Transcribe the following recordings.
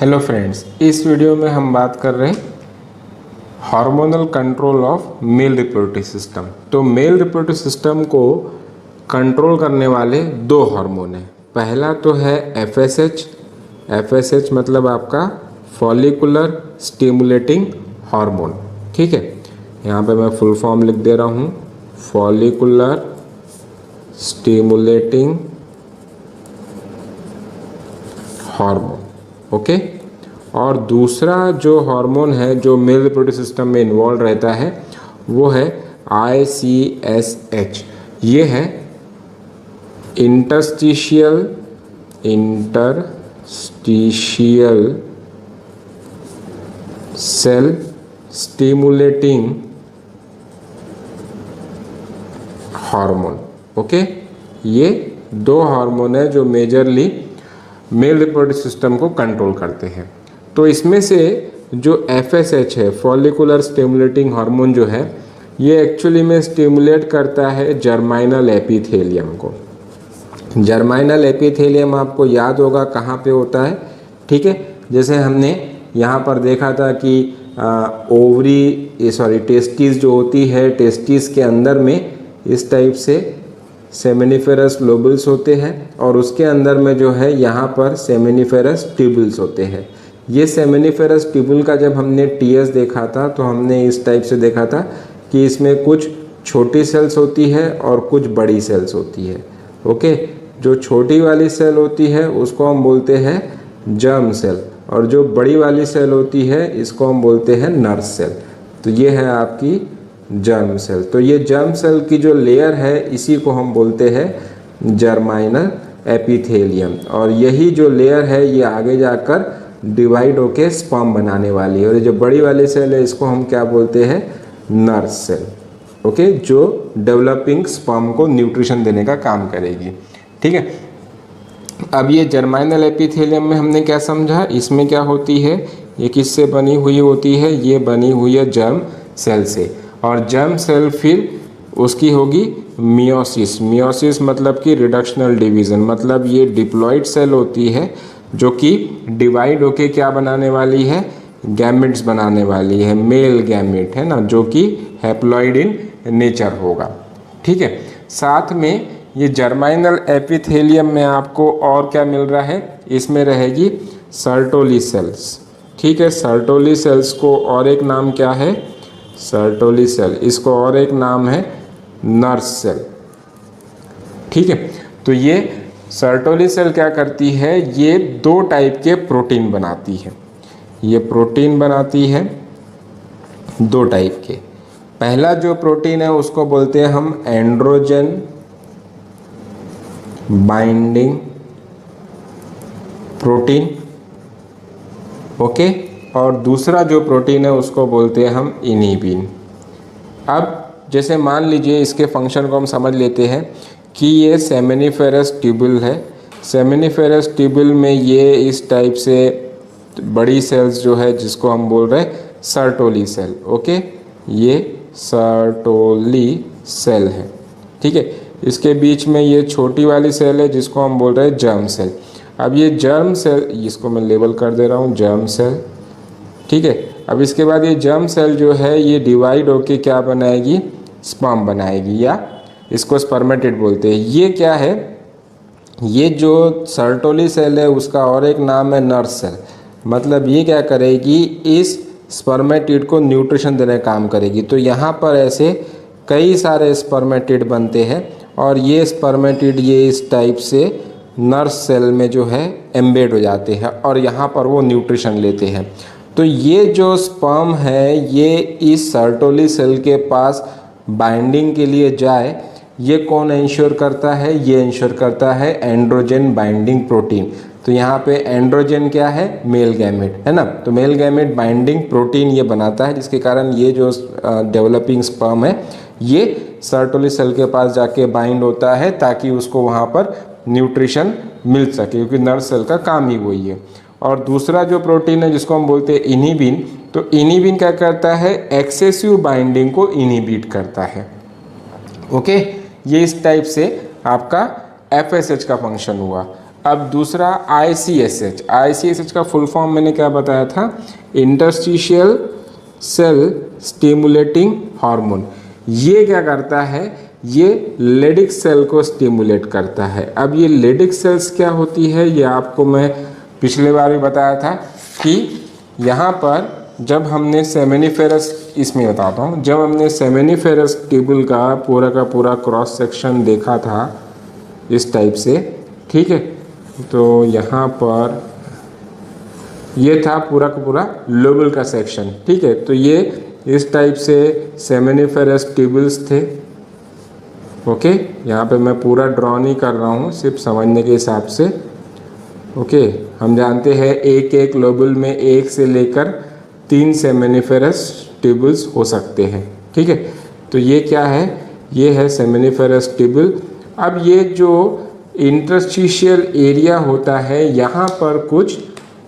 Hello friends, इस video में हम बात कर रहे हैं hormonal control of male reproductive system. तो मेल रिप्रोडक्टिव सिस्टम को कंट्रोल करने वाले दो हार्मोन हैं। पहला तो है एफएसएच। एफएसएच मतलब आपका फॉलिकुलर स्टिमुलेटिंग हार्मोन। ठीक है, यहाँ पे मैं फुल फॉर्म लिख दे रहा हूँ, फॉलिकुलर स्टिमुलेटिंग हार्मोन। ओके। और दूसरा जो हार्मोन है जो मेल रिप्रोडक्टिव सिस्टम में इन्वॉल्व रहता है वो है ICSH। ये है interstitial cell stimulating hormone. Okay, ये दो हार्मोन है जो मेजरली मेल रिप्रोडक्टिव सिस्टम को कंट्रोल करते हैं। तो इसमें से जो FSH है, फॉलिकुलर स्टिमुलेटिंग हार्मोन जो है, ये एक्चुअली में स्टिमुलेट करता है जर्माइनल एपिथेलियम को। जर्माइनल एपिथेलियम आपको याद होगा कहाँ पे होता है। ठीक है, जैसे हमने यहाँ पर देखा था कि टेस्टिस जो होती है, टेस्टिस के अंदर में इस टाइप से सेमिनिफेरस लोबल्स होते हैं और उसके अंदर में जो है यहाँ पर सेमिनिफेरस ट्यूबल्स होते हैं। ये सेमिनिफेरस ट्यूबल का जब हमने टीएस देखा था तो हमने इस टाइप से देखा था कि इसमें कुछ छोटी सेल्स होती है और कुछ बड़ी सेल्स होती है। ओके, जो छोटी वाली सेल होती है उसको हम बोलते हैं जर्म सेल और जो बड़ी वाली सेल होती है इसको हम बोलते हैं नर्स सेल। तो ये है आपकी जर्म सेल। तो ये जर्म सेल की जो लेयर है इसी को हम बोलते हैं जर्माइनल एपिथेलियम और यही जो लेयर है ये आगे जाकर डिवाइड होके स्पर्म बनाने वाली है और जो बड़ी वाली सेल है इसको हम क्या बोलते हैं, नर्स सेल। ओके, जो डेवलपिंग स्पर्म को न्यूट्रिशन देने का काम करेगी। ठीक है, अब ये जर्माइनल एपिथेलियम में हमने क्या समझा, इसमें क्या होती है, ये किससे बनी हुई होती है, ये बनी हुई है जर्म सेल से और जर्म सेल फिर उसकी होगी मियोसिस। मियोसिस मतलब कि रिडक्शनल डिवीज़न, मतलब ये डिप्लॉइड सेल होती है जो कि डिवाइड होके क्या बनाने वाली है, गैमेट्स बनाने वाली है, मेल गैमेट है ना, जो कि हैप्लॉइड इन नेचर होगा। ठीक है, साथ में ये जर्माइनल एपिथेलियम में आपको और क्या मिल रहा है, इसमें रहेगी सर्टोली सेल्स। ठीक है, सर्टोली सेल्स को और एक नाम क्या है, सर्टोली सेल, इसको और एक नाम है नर्स सेल। ठीक है, तो ये सर्टोली सेल क्या करती है, ये दो टाइप के प्रोटीन बनाती है। ये प्रोटीन बनाती है दो टाइप के। पहला जो प्रोटीन है उसको बोलते हैं हम एंड्रोजन बाइंडिंग प्रोटीन। ओके, और दूसरा जो प्रोटीन है उसको बोलते हैं हम इनिबिन। अब जैसे मान लीजिए इसके फंक्शन को हम समझ लेते हैं कि ये सेमिनिफेरस ट्यूबल है। सेमिनिफेरस ट्यूबल में ये इस टाइप से बड़ी सेल्स जो है जिसको हम बोल रहे हैं सर्टोली सेल। ओके, ये सर्टोली सेल है। ठीक है, इसके बीच में ये छोटी वाली सेल है जिसको हम बोल रहे हैं जर्म सेल। अब ये जर्म सेल, इसको मैं लेबल कर दे रहा हूँ जर्म सेल। ठीक है, अब इसके बाद ये जर्म सेल जो है ये डिवाइड होके क्या बनाएगी, स्पर्म बनाएगी या इसको स्पर्मेटिड बोलते हैं। ये क्या है, ये जो सर्टोली सेल है उसका और एक नाम है नर्स सेल। मतलब ये क्या करेगी, इस स्पर्मेटिड को न्यूट्रिशन देने का काम करेगी। तो यहाँ पर ऐसे कई सारे स्पर्मेटिड बनते हैं और ये स्पर्मेटिड ये इस टाइप से नर्स सेल में जो है एम्बेड हो जाते हैं और यहाँ पर वो न्यूट्रिशन लेते हैं। तो ये जो स्पर्म है ये इस सर्टोली सेल के पास बाइंडिंग के लिए जाए, ये कौन इंश्योर करता है, ये इंश्योर करता है एंड्रोजन बाइंडिंग प्रोटीन। तो यहाँ पे एंड्रोजन क्या है, मेल गैमेट है ना, तो मेल गैमेट बाइंडिंग प्रोटीन ये बनाता है जिसके कारण ये जो डेवलपिंग स्पर्म है ये सर्टोली सेल के पास जाके बाइंड होता है ताकि उसको वहाँ पर न्यूट्रिशन मिल सके, क्योंकि नर्स सेल का काम ही वही है। और दूसरा जो प्रोटीन है जिसको हम बोलते हैं इनिबिन, तो इनिबिन क्या करता है, एक्सेसिव बाइंडिंग को इनिबिट करता है। ओके, ये इस टाइप से आपका FSH का फंक्शन हुआ। अब दूसरा ICSH, ICSH का फुल फॉर्म मैंने क्या बताया था, इंटरस्टिशियल सेल स्टिमुलेटिंग हार्मोन। ये क्या करता है, ये लेडिक सेल को स्टिमुलेट करता है। अब ये लेडिक सेल्स क्या होती है, ये आपको मैं पिछले बार भी बताया था कि यहाँ पर जब हमने सेमेनिफेरस, इसमें बताता हूँ, जब हमने सेमेनिफेरस ट्यूबुल का पूरा क्रॉस सेक्शन देखा था इस टाइप से, ठीक है, तो यहाँ पर ये था पूरा का पूरा लोबल का सेक्शन, ठीक है। तो ये इस टाइप से सेमेनिफेरस ट्यूबुल्स थे, ओके। यहाँ पे मैं पूरा ड्रॉ नहीं कर रहा हूँ, सिर्फ समझने के हिसाब से, ओके। हम जानते हैं एक एक लोबल में 1 से लेकर 3 सेमेनिफेरस ट्यूबुल्स हो सकते हैं, ठीक है। तो ये क्या है, ये है सेमेनिफेरस ट्यूबुल। अब ये जो इंटरस्टिशियल एरिया होता है, यहाँ पर कुछ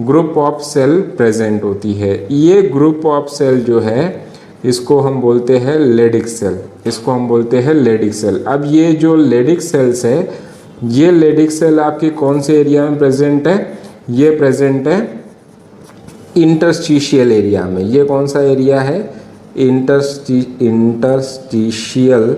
ग्रुप ऑफ सेल प्रेजेंट होती है। ये ग्रुप ऑफ सेल जो है इसको हम बोलते हैं लेडिक सेल, इसको हम बोलते हैं लेडिक सेल। अब ये जो लेडिक सेल्स है, ये लेडिक सेल आपके कौन से एरिया में प्रेजेंट है, ये प्रेजेंट है इंटरस्टिशियल एरिया में। ये कौन सा एरिया है, इंटरस्टिशियल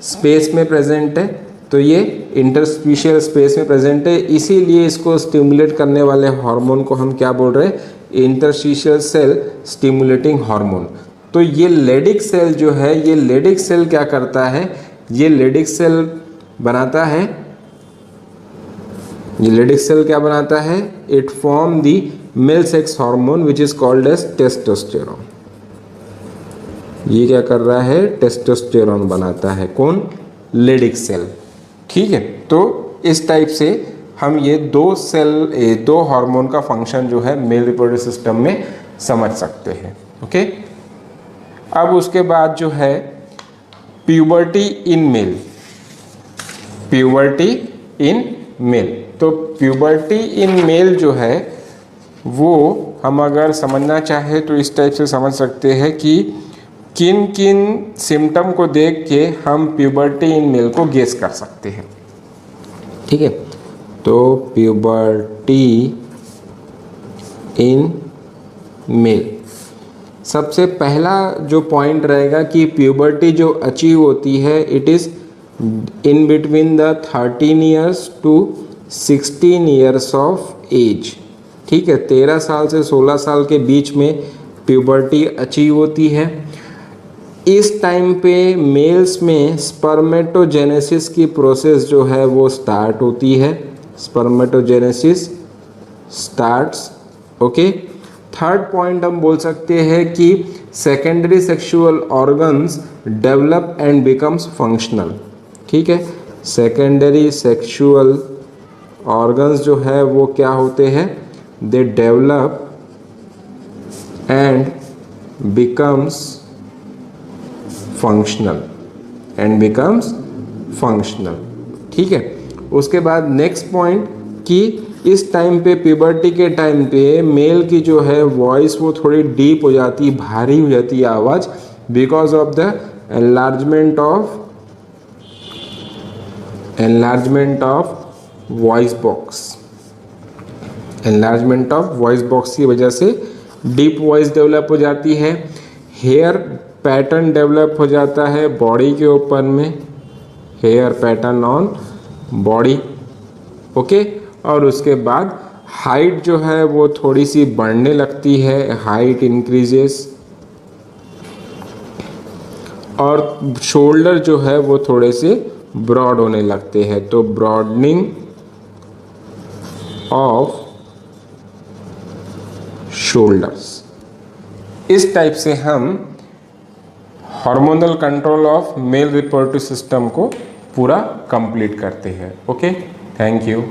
स्पेस में प्रेजेंट है। तो ये इंटरस्टिशियल स्पेस में प्रेजेंट है, इसीलिए इसको स्टिमुलेट करने वाले हार्मोन को हम क्या बोल रहे हैं, इंटरस्टिशियल सेल स्टिमुलेटिंग हार्मोन। तो ये लेडिक सेल जो है, ये लेडिक सेल क्या करता है, ये लेडिक सेल बनाता है, ये लेडिक सेल क्या बनाता है, it form the male sex hormone which is called as testosterone. ये क्या कर रहा है, टेस्टोस्टेरोन बनाता है, कौन, लेडिक सेल, ठीक है। तो इस टाइप से हम ये दो हार्मोन का फंक्शन जो है मेल रिप्रोडक्टिव सिस्टम में समझ सकते हैं, ओके। अब उसके बाद जो है puberty in male, puberty in male. तो प्यूबर्टी इन मेल जो है वो हम अगर समझना चाहे तो इस टाइप से समझ सकते हैं कि किन किन सिम्टम को देख के हम प्यूबर्टी इन मेल को गेस कर सकते हैं, ठीक है। तो प्यूबर्टी इन मेल, सबसे पहला जो पॉइंट रहेगा कि प्यूबर्टी जो अचीव होती है, it is in between the 13 years to 16 years of age, ठीक है। 13 साल से 16 साल के बीच में प्यूबर्टी अचीव होती है। इस टाइम पे मेल्स में स्पर्मेटोजेनेसिस की प्रोसेस जो है वो स्टार्ट होती है, spermatogenesis starts, okay. Third point हम बोल सकते हैं कि secondary sexual organs develop and becomes functional, ठीक है। सेकेंडरी सेक्सुअल ऑर्गन्स जो है वो क्या होते हैं, they develop and becomes functional, and becomes functional, ठीक है। उसके बाद नेक्स्ट पॉइंट कि इस टाइम पे प्यूबर्टी के टाइम पे मेल की जो है वॉइस वो थोड़ी डीप हो जाती है, भारी हो जाती है आवाज़, because of the enlargement of voice box, enlargement of voice box की वजह से डीप वॉइस डेवलप हो जाती है। हेयर पैटर्न डेवलप हो जाता है बॉडी के ऊपर में, hair pattern on body, okay. और उसके बाद हाइट जो है वो थोड़ी सी बढ़ने लगती है, हाइट इंक्रीजेस, और शोल्डर जो है वो थोड़े से ब्रॉड होने लगते हैं। तो ब्रॉडनिंग ऑफ शोल्डर्स, इस टाइप से हम hormonal control of male reproductive system को पूरा कंप्लीट करते हैं, ओके। Thank you.